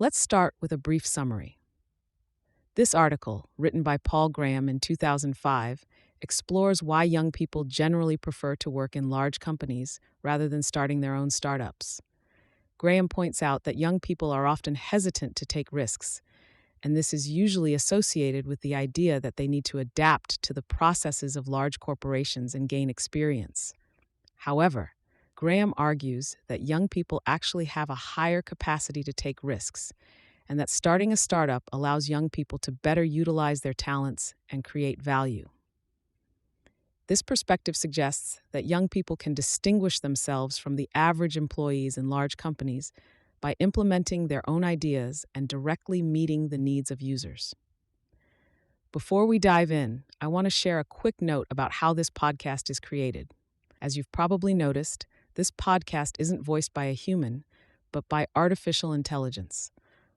Let's start with a brief summary. This article, written by Paul Graham in 2005, explores why young people generally prefer to work in large companies rather than starting their own startups. Graham points out that young people are often hesitant to take risks, and this is usually associated with the idea that they need to adapt to the processes of large corporations and gain experience. However, Graham argues that young people actually have a higher capacity to take risks, and that starting a startup allows young people to better utilize their talents and create value. This perspective suggests that young people can distinguish themselves from the average employees in large companies by implementing their own ideas and directly meeting the needs of users. Before we dive in, I want to share a quick note about how this podcast is created. As you've probably noticed, this podcast isn't voiced by a human, but by artificial intelligence.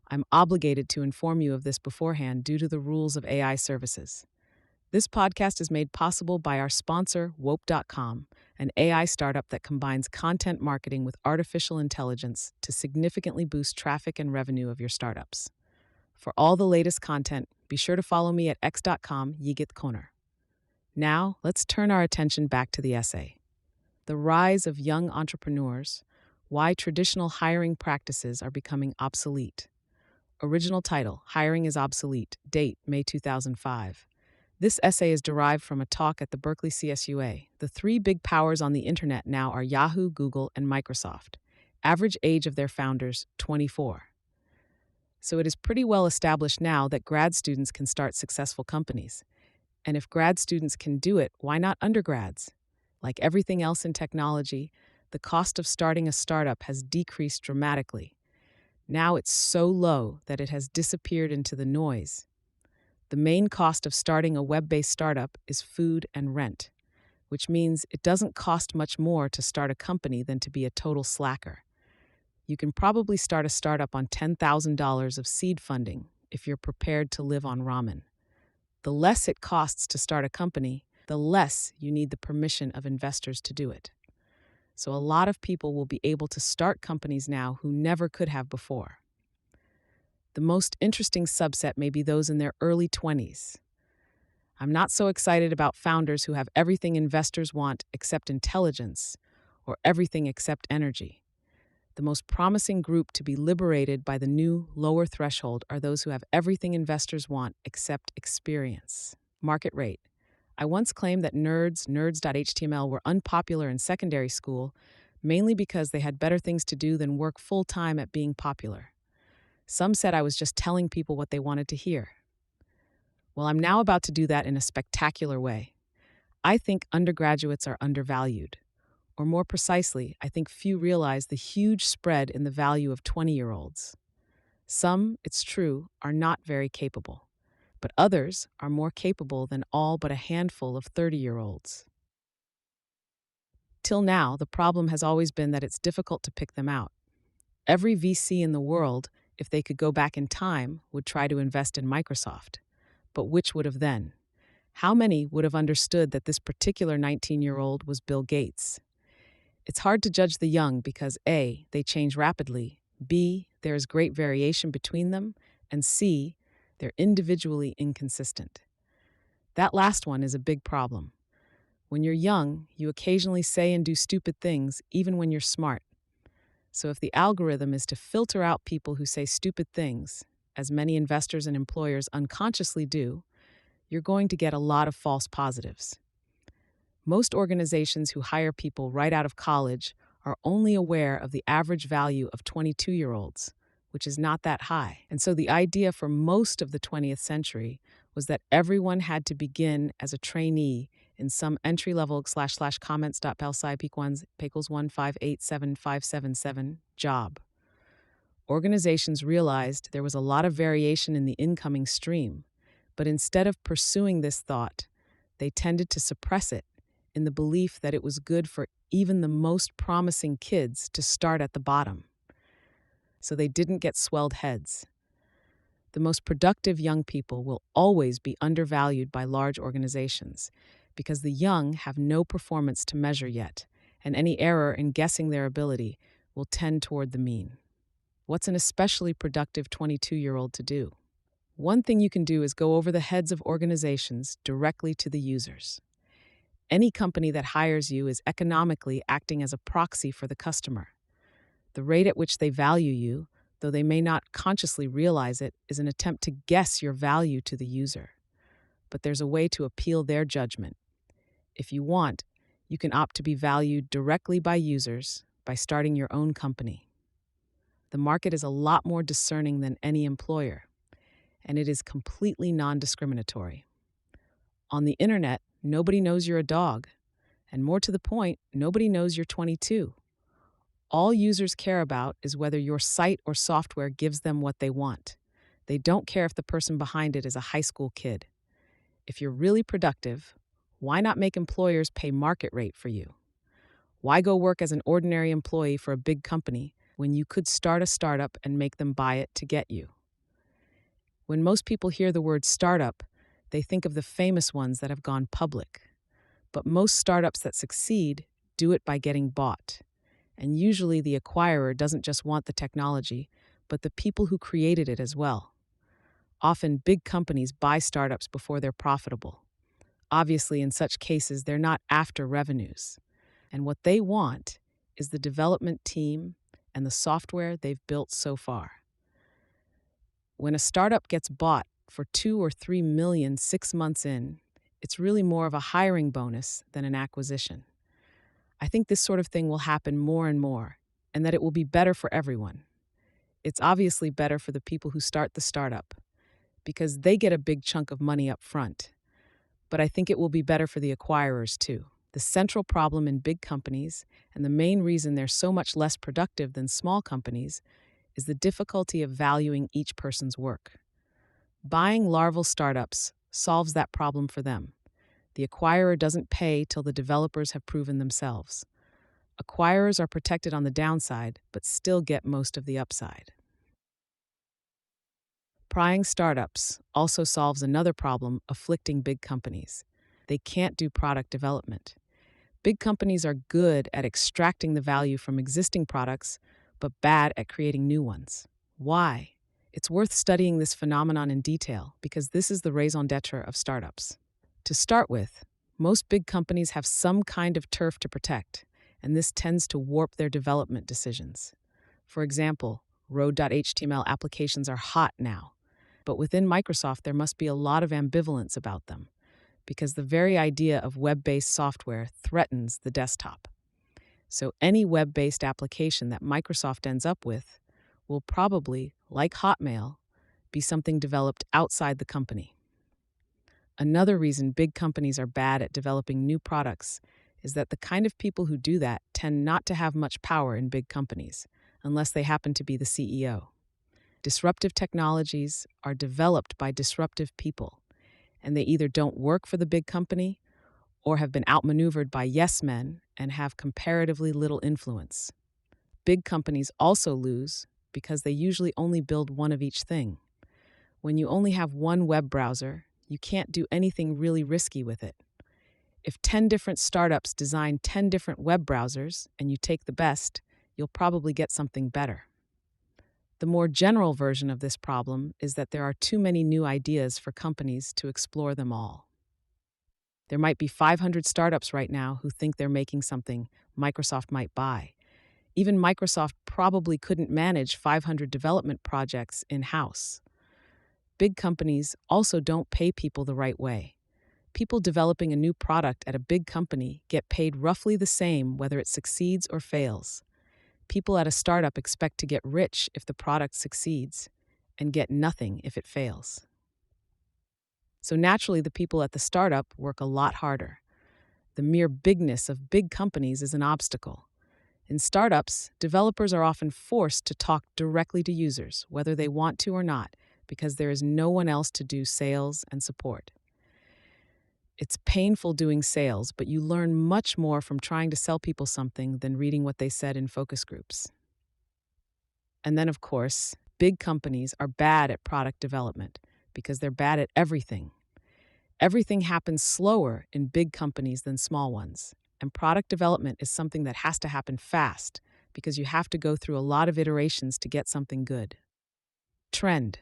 I'm obligated to inform you of this beforehand due to the rules of AI services. This podcast is made possible by our sponsor, Wope.com, an AI startup that combines content marketing with artificial intelligence to significantly boost traffic and revenue of your startups. For all the latest content, be sure to follow me at x.com yigitkoner. Now, let's turn our attention back to the essay. The Rise of Young Entrepreneurs, Why Traditional Hiring Practices Are Becoming Obsolete. Original title, Hiring is Obsolete, date, May 2005. This essay is derived from a talk at the Berkeley CSUA. The three big powers on the internet now are Yahoo, Google, and Microsoft. Average age of their founders, 24. So it is pretty well established now that grad students can start successful companies. And if grad students can do it, why not undergrads? Like everything else in technology, the cost of starting a startup has decreased dramatically. Now it's so low that it has disappeared into the noise. The main cost of starting a web-based startup is food and rent, which means it doesn't cost much more to start a company than to be a total slacker. You can probably start a startup on $10,000 of seed funding if you're prepared to live on ramen. The less it costs to start a company, the less you need the permission of investors to do it. So a lot of people will be able to start companies now who never could have before. The most interesting subset may be those in their early 20s. I'm not so excited about founders who have everything investors want except intelligence, or everything except energy. The most promising group to be liberated by the new, lower threshold are those who have everything investors want except experience. Market rate. I once claimed that nerds.html were unpopular in secondary school, mainly because they had better things to do than work full-time at being popular. Some said I was just telling people what they wanted to hear. Well, I'm now about to do that in a spectacular way. I think undergraduates are undervalued. Or more precisely, I think few realize the huge spread in the value of 20-year-olds. Some, it's true, are not very capable, but others are more capable than all but a handful of 30-year-olds. Till now, the problem has always been that it's difficult to pick them out. Every VC in the world, if they could go back in time, would try to invest in Microsoft. But which would have then? How many would have understood that this particular 19-year-old was Bill Gates? It's hard to judge the young because A, they change rapidly, B, there is great variation between them, and C, they're individually inconsistent. That last one is a big problem. When you're young, you occasionally say and do stupid things, even when you're smart. So if the algorithm is to filter out people who say stupid things, as many investors and employers unconsciously do, you're going to get a lot of false positives. Most organizations who hire people right out of college are only aware of the average value of 22-year-olds, which is not that high. And so the idea for most of the 20th century was that everyone had to begin as a trainee in some entry-level / comments.pelsci pequals 1587577 job. Organizations realized there was a lot of variation in the incoming stream, but instead of pursuing this thought, they tended to suppress it in the belief that it was good for even the most promising kids to start at the bottom. So they didn't get swelled heads. The most productive young people will always be undervalued by large organizations because the young have no performance to measure yet, and any error in guessing their ability will tend toward the mean. What's an especially productive 22-year-old to do? One thing you can do is go over the heads of organizations directly to the users. Any company that hires you is economically acting as a proxy for the customer. The rate at which they value you, though they may not consciously realize it, is an attempt to guess your value to the user. But there's a way to appeal their judgment. If you want, you can opt to be valued directly by users by starting your own company. The market is a lot more discerning than any employer, and it is completely non-discriminatory. On the internet, nobody knows you're a dog, and more to the point, nobody knows you're 22. All users care about is whether your site or software gives them what they want. They don't care if the person behind it is a high school kid. If you're really productive, why not make employers pay market rate for you? Why go work as an ordinary employee for a big company when you could start a startup and make them buy it to get you? When most people hear the word startup, they think of the famous ones that have gone public. But most startups that succeed do it by getting bought. And usually the acquirer doesn't just want the technology, but the people who created it as well. Often big companies buy startups before they're profitable. Obviously, in such cases, they're not after revenues. And what they want is the development team and the software they've built so far. When a startup gets bought for 2 or 3 million 6 months in, it's really more of a hiring bonus than an acquisition. I think this sort of thing will happen more and more, and that it will be better for everyone. It's obviously better for the people who start the startup, because they get a big chunk of money up front. But I think it will be better for the acquirers too. The central problem in big companies, and the main reason they're so much less productive than small companies, is the difficulty of valuing each person's work. Buying larval startups solves that problem for them. The acquirer doesn't pay till the developers have proven themselves. Acquirers are protected on the downside, but still get most of the upside. Prying startups also solves another problem afflicting big companies. They can't do product development. Big companies are good at extracting the value from existing products, but bad at creating new ones. Why? It's worth studying this phenomenon in detail because this is the raison d'etre of startups. To start with, most big companies have some kind of turf to protect, and this tends to warp their development decisions. For example, Road.html applications are hot now, but within Microsoft there must be a lot of ambivalence about them, because the very idea of web-based software threatens the desktop. So any web-based application that Microsoft ends up with will probably, like Hotmail, be something developed outside the company. Another reason big companies are bad at developing new products is that the kind of people who do that tend not to have much power in big companies, unless they happen to be the CEO. Disruptive technologies are developed by disruptive people, and they either don't work for the big company or have been outmaneuvered by yes men and have comparatively little influence. Big companies also lose because they usually only build one of each thing. When you only have one web browser, you can't do anything really risky with it. If 10 different startups design 10 different web browsers and you take the best, you'll probably get something better. The more general version of this problem is that there are too many new ideas for companies to explore them all. There might be 500 startups right now who think they're making something Microsoft might buy. Even Microsoft probably couldn't manage 500 development projects in-house. Big companies also don't pay people the right way. People developing a new product at a big company get paid roughly the same whether it succeeds or fails. People at a startup expect to get rich if the product succeeds and get nothing if it fails. So naturally, the people at the startup work a lot harder. The mere bigness of big companies is an obstacle. In startups, developers are often forced to talk directly to users, whether they want to or not, because there is no one else to do sales and support. It's painful doing sales, but you learn much more from trying to sell people something than reading what they said in focus groups. And then, of course, big companies are bad at product development because they're bad at everything. Everything happens slower in big companies than small ones, and product development is something that has to happen fast because you have to go through a lot of iterations to get something good. Trend.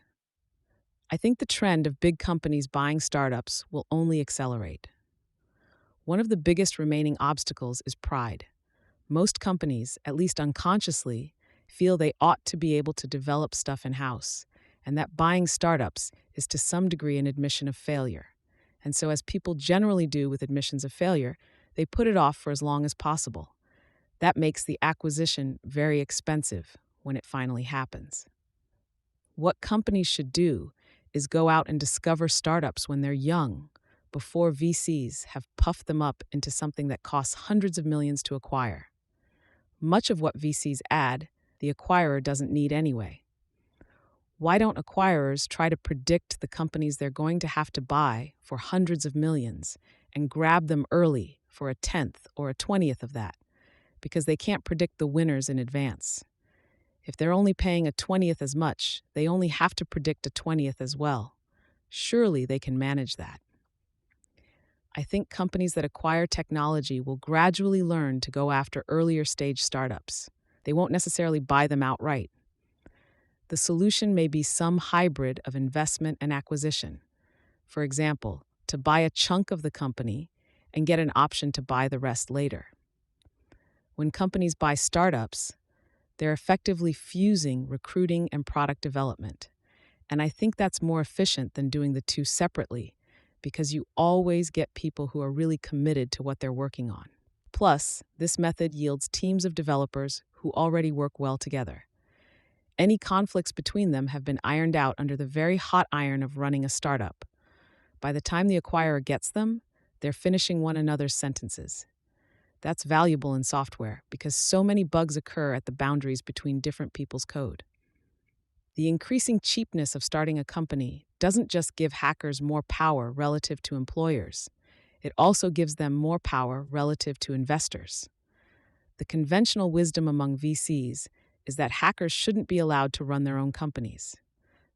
I think the trend of big companies buying startups will only accelerate. One of the biggest remaining obstacles is pride. Most companies, at least unconsciously, feel they ought to be able to develop stuff in house, and that buying startups is to some degree an admission of failure. And so, as people generally do with admissions of failure, they put it off for as long as possible. That makes the acquisition very expensive when it finally happens. What companies should do is go out and discover startups when they're young, before VCs have puffed them up into something that costs hundreds of millions to acquire. Much of what VCs add, the acquirer doesn't need anyway. Why don't acquirers try to predict the companies they're going to have to buy for hundreds of millions and grab them early for a tenth or a 20th of that? Because they can't predict the winners in advance. If they're only paying a 20th as much, they only have to predict a 20th as well. Surely they can manage that. I think companies that acquire technology will gradually learn to go after earlier stage startups. They won't necessarily buy them outright. The solution may be some hybrid of investment and acquisition. For example, to buy a chunk of the company and get an option to buy the rest later. When companies buy startups, they're effectively fusing recruiting and product development. And I think that's more efficient than doing the two separately, because you always get people who are really committed to what they're working on. Plus, this method yields teams of developers who already work well together. Any conflicts between them have been ironed out under the very hot iron of running a startup. By the time the acquirer gets them, they're finishing one another's sentences. That's valuable in software because so many bugs occur at the boundaries between different people's code. The increasing cheapness of starting a company doesn't just give hackers more power relative to employers, it also gives them more power relative to investors. The conventional wisdom among VCs is that hackers shouldn't be allowed to run their own companies.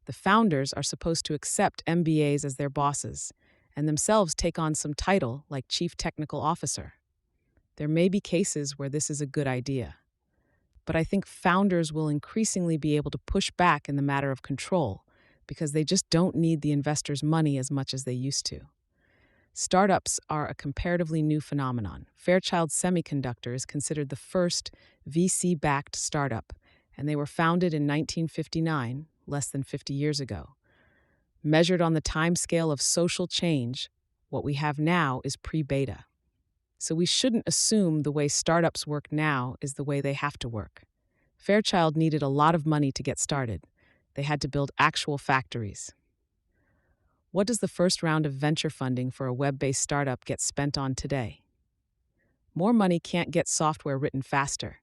The founders are supposed to accept MBAs as their bosses and themselves take on some title like Chief Technical Officer. There may be cases where this is a good idea, but I think founders will increasingly be able to push back in the matter of control because they just don't need the investors' money as much as they used to. Startups are a comparatively new phenomenon. Fairchild Semiconductor is considered the first VC-backed startup, and they were founded in 1959, less than 50 years ago. Measured on the timescale of social change, what we have now is pre-beta. So we shouldn't assume the way startups work now is the way they have to work. Fairchild needed a lot of money to get started. They had to build actual factories. What does the first round of venture funding for a web-based startup get spent on today? More money can't get software written faster.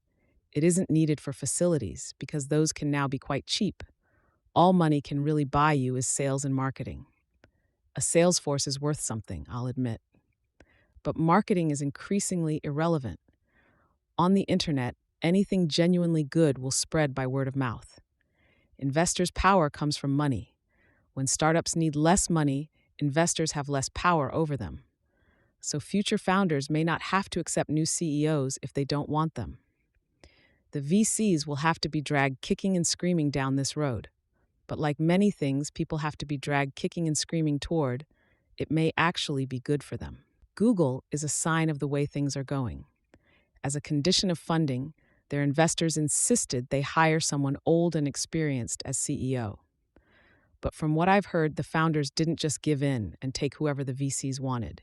It isn't needed for facilities because those can now be quite cheap. All money can really buy you is sales and marketing. A sales force is worth something, I'll admit. But marketing is increasingly irrelevant. On the internet, anything genuinely good will spread by word of mouth. Investors' power comes from money. When startups need less money, investors have less power over them. So future founders may not have to accept new CEOs if they don't want them. The VCs will have to be dragged kicking and screaming down this road. But like many things people have to be dragged kicking and screaming toward, it may actually be good for them. Google is a sign of the way things are going. As a condition of funding, their investors insisted they hire someone old and experienced as CEO. But from what I've heard, the founders didn't just give in and take whoever the VCs wanted.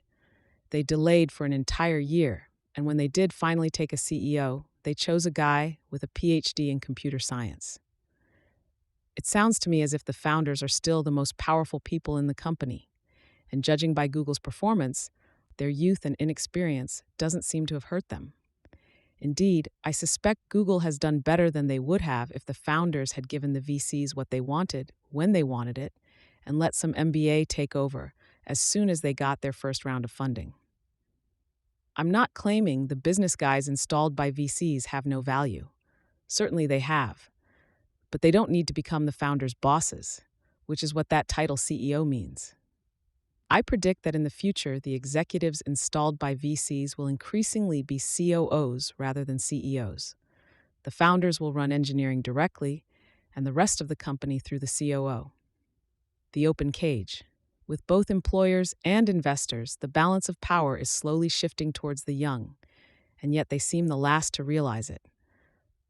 They delayed for an entire year, and when they did finally take a CEO, they chose a guy with a PhD in computer science. It sounds to me as if the founders are still the most powerful people in the company, and judging by Google's performance, their youth and inexperience doesn't seem to have hurt them. Indeed, I suspect Google has done better than they would have if the founders had given the VCs what they wanted, when they wanted it, and let some MBA take over as soon as they got their first round of funding. I'm not claiming the business guys installed by VCs have no value. Certainly they have. But they don't need to become the founders' bosses, which is what that title CEO means. I predict that in the future, the executives installed by VCs will increasingly be COOs rather than CEOs. The founders will run engineering directly, and the rest of the company through the COO. The open cage. With both employers and investors, the balance of power is slowly shifting towards the young, and yet they seem the last to realize it.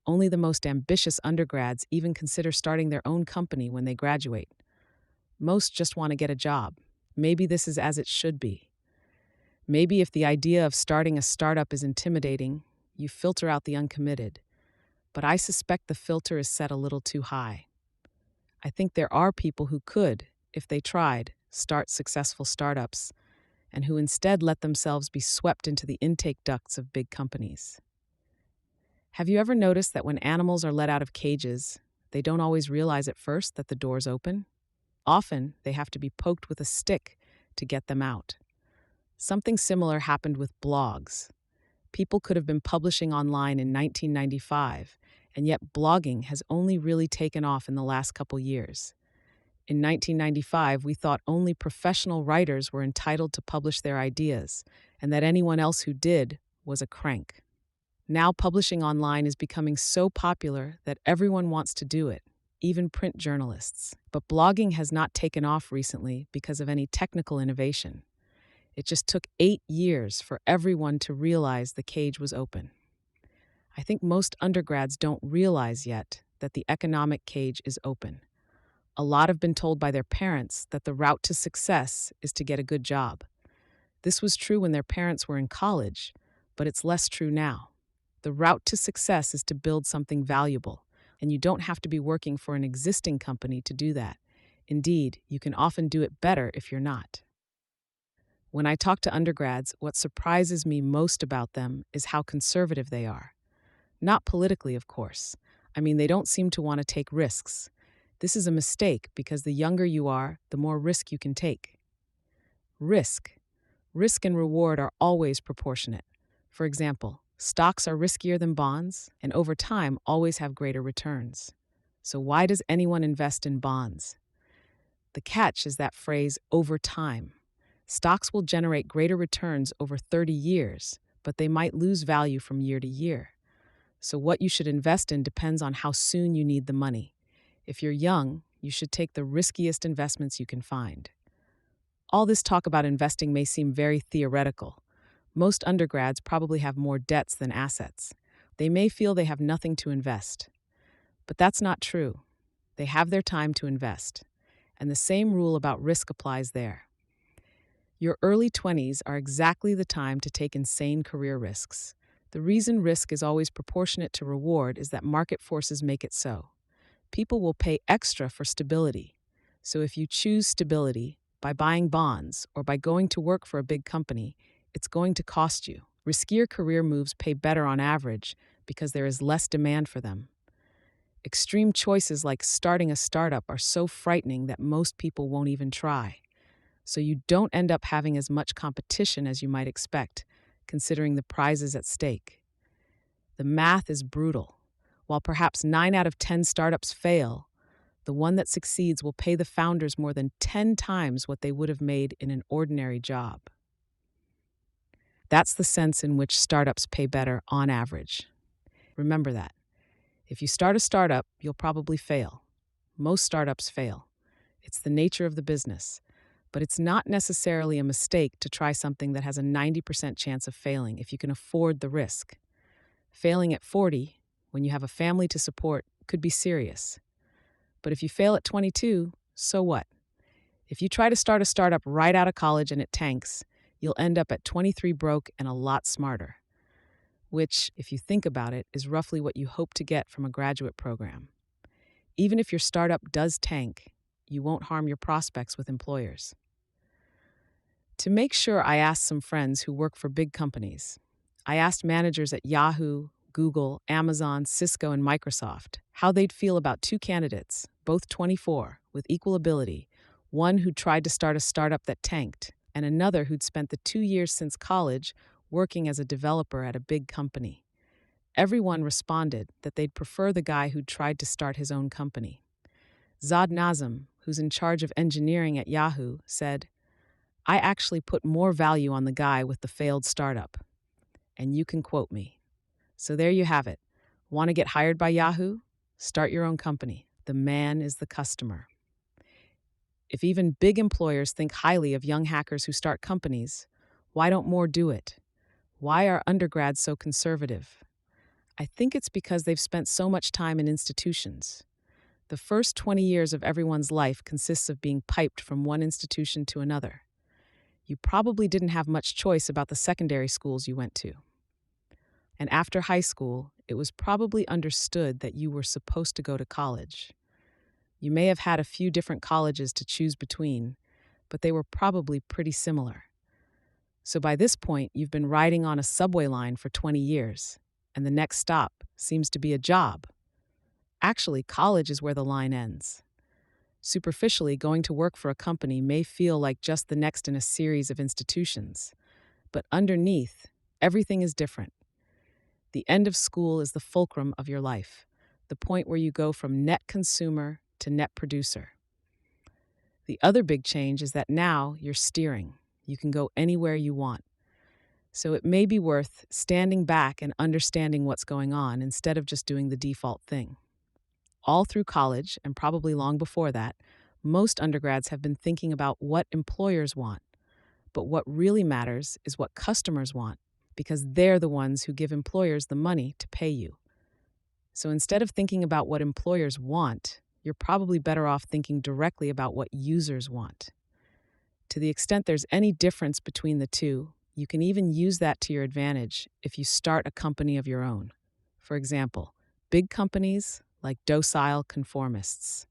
Only the most ambitious undergrads even consider starting their own company when they graduate. Most just want to get a job. Maybe this is as it should be. Maybe if the idea of starting a startup is intimidating, you filter out the uncommitted. But I suspect the filter is set a little too high. I think there are people who could, if they tried, start successful startups, and who instead let themselves be swept into the intake ducts of big companies. Have you ever noticed that when animals are let out of cages, they don't always realize at first that the door's open? Often, they have to be poked with a stick to get them out. Something similar happened with blogs. People could have been publishing online in 1995, and yet blogging has only really taken off in the last couple years. In 1995, we thought only professional writers were entitled to publish their ideas, and that anyone else who did was a crank. Now publishing online is becoming so popular that everyone wants to do it, even print journalists. But blogging has not taken off recently because of any technical innovation. It just took 8 years for everyone to realize the cage was open. I think most undergrads don't realize yet that the economic cage is open. A lot have been told by their parents that the route to success is to get a good job. This was true when their parents were in college, but it's less true now. The route to success is to build something valuable, and you don't have to be working for an existing company to do that. Indeed, you can often do it better if you're not. When I talk to undergrads, what surprises me most about them is how conservative they are. Not politically, of course. I mean, they don't seem to want to take risks. This is a mistake because the younger you are, the more risk you can take. Risk. Risk and reward are always proportionate. For example, stocks are riskier than bonds, and over time always have greater returns. So why does anyone invest in bonds? The catch is that phrase, over time. Stocks will generate greater returns over 30 years, but they might lose value from year to year. So what you should invest in depends on how soon you need the money. If you're young, you should take the riskiest investments you can find. All this talk about investing may seem very theoretical. Most undergrads probably have more debts than assets. They may feel they have nothing to invest. But that's not true. They have their time to invest. And the same rule about risk applies there. Your early 20s are exactly the time to take insane career risks. The reason risk is always proportionate to reward is that market forces make it so. People will pay extra for stability. So if you choose stability by buying bonds or by going to work for a big company, it's going to cost you. Riskier career moves pay better on average because there is less demand for them. Extreme choices like starting a startup are so frightening that most people won't even try. So you don't end up having as much competition as you might expect, considering the prizes at stake. The math is brutal. While perhaps 9 out of 10 startups fail, the one that succeeds will pay the founders more than 10 times what they would have made in an ordinary job. That's the sense in which startups pay better on average. Remember that. If you start a startup, you'll probably fail. Most startups fail. It's the nature of the business. But it's not necessarily a mistake to try something that has a 90% chance of failing if you can afford the risk. Failing at 40, when you have a family to support, could be serious. But if you fail at 22, so what? If you try to start a startup right out of college and it tanks, you'll end up at 23 broke and a lot smarter. Which, if you think about it, is roughly what you hope to get from a graduate program. Even if your startup does tank, you won't harm your prospects with employers. To make sure, I asked some friends who work for big companies. I asked managers at Yahoo, Google, Amazon, Cisco, and Microsoft how they'd feel about 2 candidates, both 24, with equal ability, one who'd tried to start a startup that tanked, and another who'd spent the 2 years since college working as a developer at a big company. Everyone responded that they'd prefer the guy who'd tried to start his own company. Zad Nazem, who's in charge of engineering at Yahoo, said, "I actually put more value on the guy with the failed startup." And you can quote me. So there you have it. Want to get hired by Yahoo? Start your own company. The man is the customer. If even big employers think highly of young hackers who start companies, why don't more do it? Why are undergrads so conservative? I think it's because they've spent so much time in institutions. The first 20 years of everyone's life consists of being piped from one institution to another. You probably didn't have much choice about the secondary schools you went to. And after high school, it was probably understood that you were supposed to go to college. You may have had a few different colleges to choose between, but they were probably pretty similar. So by this point, you've been riding on a subway line for 20 years, and the next stop seems to be a job. Actually, college is where the line ends. Superficially, going to work for a company may feel like just the next in a series of institutions, but underneath, everything is different. The end of school is the fulcrum of your life, the point where you go from net consumer to net producer. The other big change is that now you're steering. You can go anywhere you want. So it may be worth standing back and understanding what's going on instead of just doing the default thing. All through college, and probably long before that, most undergrads have been thinking about what employers want. But what really matters is what customers want, because they're the ones who give employers the money to pay you. So instead of thinking about what employers want, you're probably better off thinking directly about what users want. To the extent there's any difference between the two, you can even use that to your advantage if you start a company of your own. For example, big companies like docile conformists.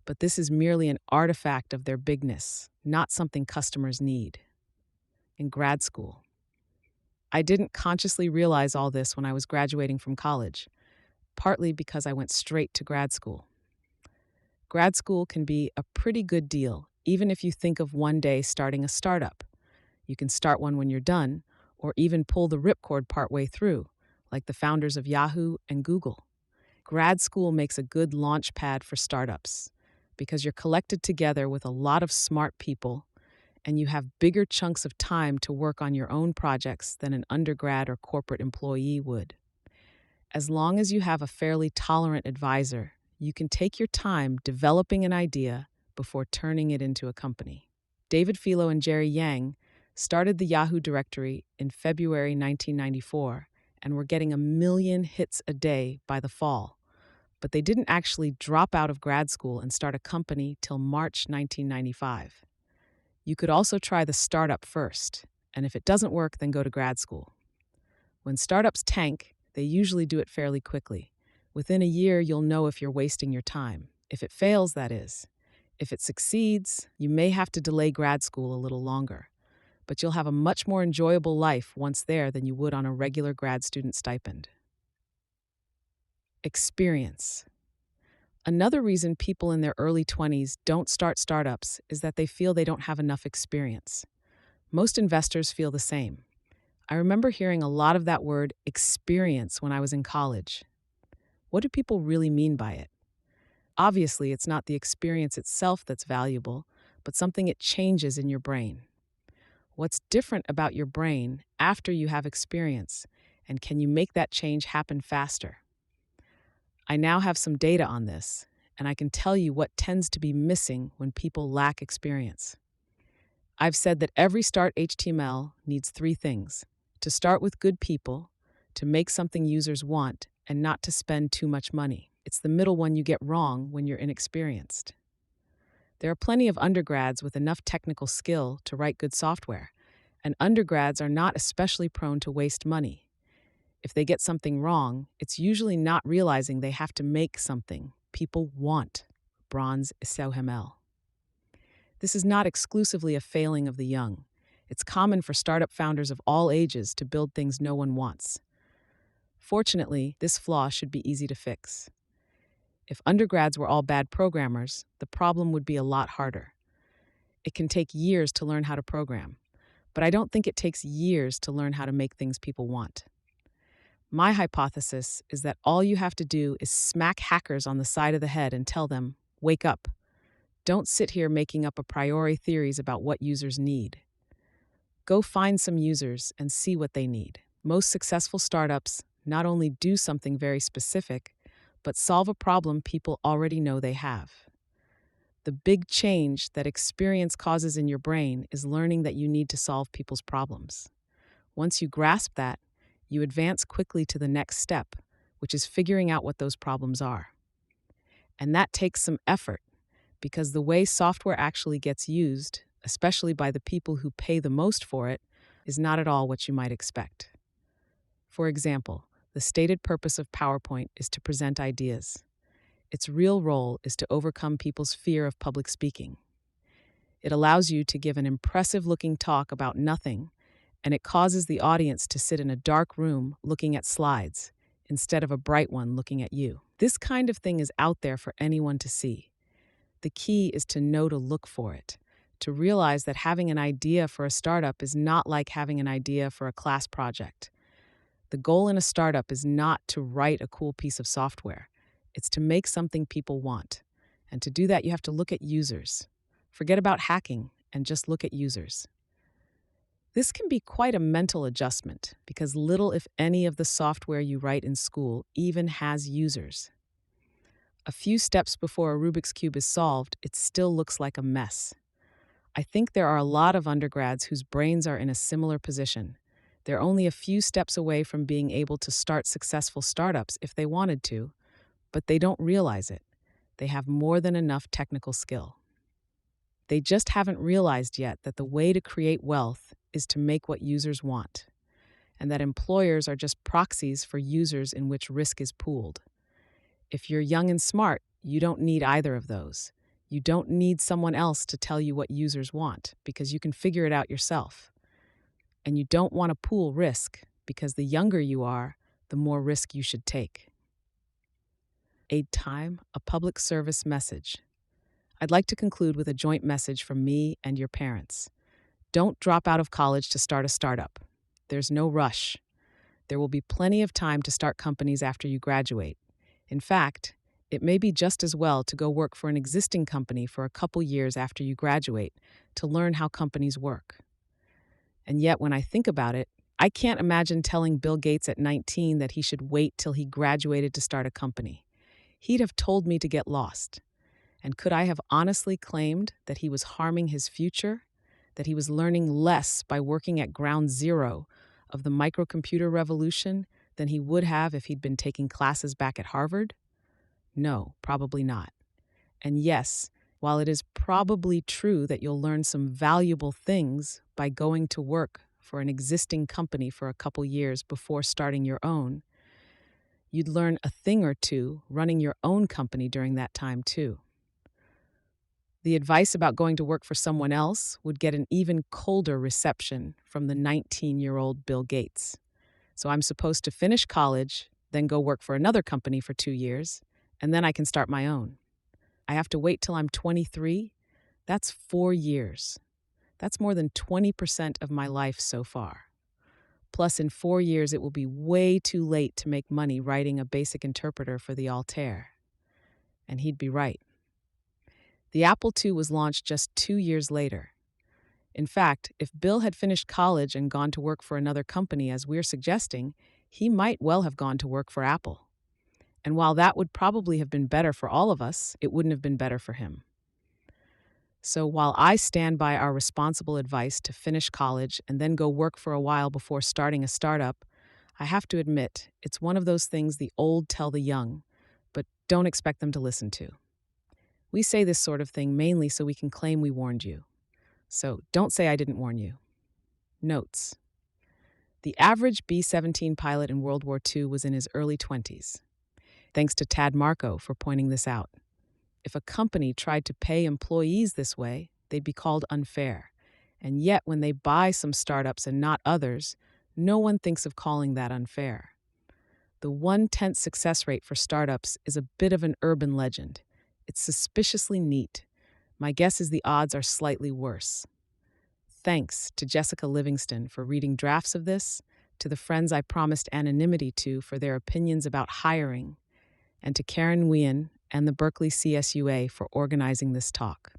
But this is merely an artifact of their bigness, not something customers need. In grad school, I didn't consciously realize all this when I was graduating from college, partly because I went straight to grad school. Grad school can be a pretty good deal, even if you think of one day starting a startup. You can start one when you're done, or even pull the ripcord partway through, like the founders of Yahoo and Google. Grad school makes a good launch pad for startups because you're collected together with a lot of smart people and you have bigger chunks of time to work on your own projects than an undergrad or corporate employee would. As long as you have a fairly tolerant advisor, you can take your time developing an idea before turning it into a company. David Filo and Jerry Yang started the Yahoo directory in February 1994 and were getting 1 million hits a day by the fall. But they didn't actually drop out of grad school and start a company till March 1995. You could also try the startup first, and if it doesn't work, then go to grad school. When startups tank, they usually do it fairly quickly. Within a year, you'll know if you're wasting your time. If it fails, that is. If it succeeds, you may have to delay grad school a little longer. But you'll have a much more enjoyable life once there than you would on a regular grad student stipend. Experience. Another reason people in their early 20s don't start startups is that they feel they don't have enough experience. Most investors feel the same. I remember hearing a lot of that word experience when I was in college. What do people really mean by it? Obviously, it's not the experience itself that's valuable, but something it changes in your brain. What's different about your brain after you have experience, and can you make that change happen faster? I now have some data on this, and I can tell you what tends to be missing when people lack experience. I've said that every Start HTML needs 3 things: to start with good people, to make something users want, and not to spend too much money. It's the middle one you get wrong when you're inexperienced. There are plenty of undergrads with enough technical skill to write good software, and undergrads are not especially prone to waste money. If they get something wrong, it's usually not realizing they have to make something people want. Bronze SOHML. This is not exclusively a failing of the young. It's common for startup founders of all ages to build things no one wants. Fortunately, this flaw should be easy to fix. If undergrads were all bad programmers, the problem would be a lot harder. It can take years to learn how to program, but I don't think it takes years to learn how to make things people want. My hypothesis is that all you have to do is smack hackers on the side of the head and tell them, wake up. Don't sit here making up a priori theories about what users need. Go find some users and see what they need. Most successful startups not only do something very specific, but solve a problem people already know they have. The big change that experience causes in your brain is learning that you need to solve people's problems. Once you grasp that, you advance quickly to the next step, which is figuring out what those problems are. And that takes some effort, because the way software actually gets used, especially by the people who pay the most for it, is not at all what you might expect. For example, the stated purpose of PowerPoint is to present ideas. Its real role is to overcome people's fear of public speaking. It allows you to give an impressive-looking talk about nothing, and it causes the audience to sit in a dark room looking at slides instead of a bright one looking at you. This kind of thing is out there for anyone to see. The key is to know to look for it, to realize that having an idea for a startup is not like having an idea for a class project. The goal in a startup is not to write a cool piece of software. It's to make something people want. And to do that, you have to look at users. Forget about hacking and just look at users. This can be quite a mental adjustment because little, if any, of the software you write in school even has users. A few steps before a Rubik's Cube is solved, it still looks like a mess. I think there are a lot of undergrads whose brains are in a similar position. They're only a few steps away from being able to start successful startups if they wanted to, but they don't realize it. They have more than enough technical skill. They just haven't realized yet that the way to create wealth is to make what users want, and that employers are just proxies for users in which risk is pooled. If you're young and smart, you don't need either of those. You don't need someone else to tell you what users want because you can figure it out yourself. And you don't want to pool risk because the younger you are, the more risk you should take. A public service message. I'd like to conclude with a joint message from me and your parents. Don't drop out of college to start a startup. There's no rush. There will be plenty of time to start companies after you graduate. In fact, it may be just as well to go work for an existing company for a couple years after you graduate to learn how companies work. And yet, when I think about it, I can't imagine telling Bill Gates at 19 that he should wait till he graduated to start a company. He'd have told me to get lost. And could I have honestly claimed that he was harming his future? That he was learning less by working at ground zero of the microcomputer revolution than he would have if he'd been taking classes back at Harvard? No, probably not. And yes, while it is probably true that you'll learn some valuable things by going to work for an existing company for a couple years before starting your own, you'd learn a thing or two running your own company during that time too. The advice about going to work for someone else would get an even colder reception from the 19-year-old Bill Gates. So I'm supposed to finish college, then go work for another company for 2 years, and then I can start my own. I have to wait till I'm 23? That's 4 years. That's more than 20% of my life so far. Plus, in 4 years, it will be way too late to make money writing a basic interpreter for the Altair. And he'd be right. The Apple II was launched just 2 years later. In fact, if Bill had finished college and gone to work for another company, as we're suggesting, he might well have gone to work for Apple. And while that would probably have been better for all of us, it wouldn't have been better for him. So while I stand by our responsible advice to finish college and then go work for a while before starting a startup, I have to admit it's one of those things the old tell the young, but don't expect them to listen to. We say this sort of thing mainly so we can claim we warned you. So don't say I didn't warn you. Notes. The average B-17 pilot in World War II was in his early 20s. Thanks to Tad Marco for pointing this out. If a company tried to pay employees this way, they'd be called unfair. And yet, when they buy some startups and not others, no one thinks of calling that unfair. The 1/10 success rate for startups is a bit of an urban legend. It's suspiciously neat. My guess is the odds are slightly worse. Thanks to Jessica Livingston for reading drafts of this, to the friends I promised anonymity to for their opinions about hiring, and to Karen Nguyen and the Berkeley CSUA for organizing this talk.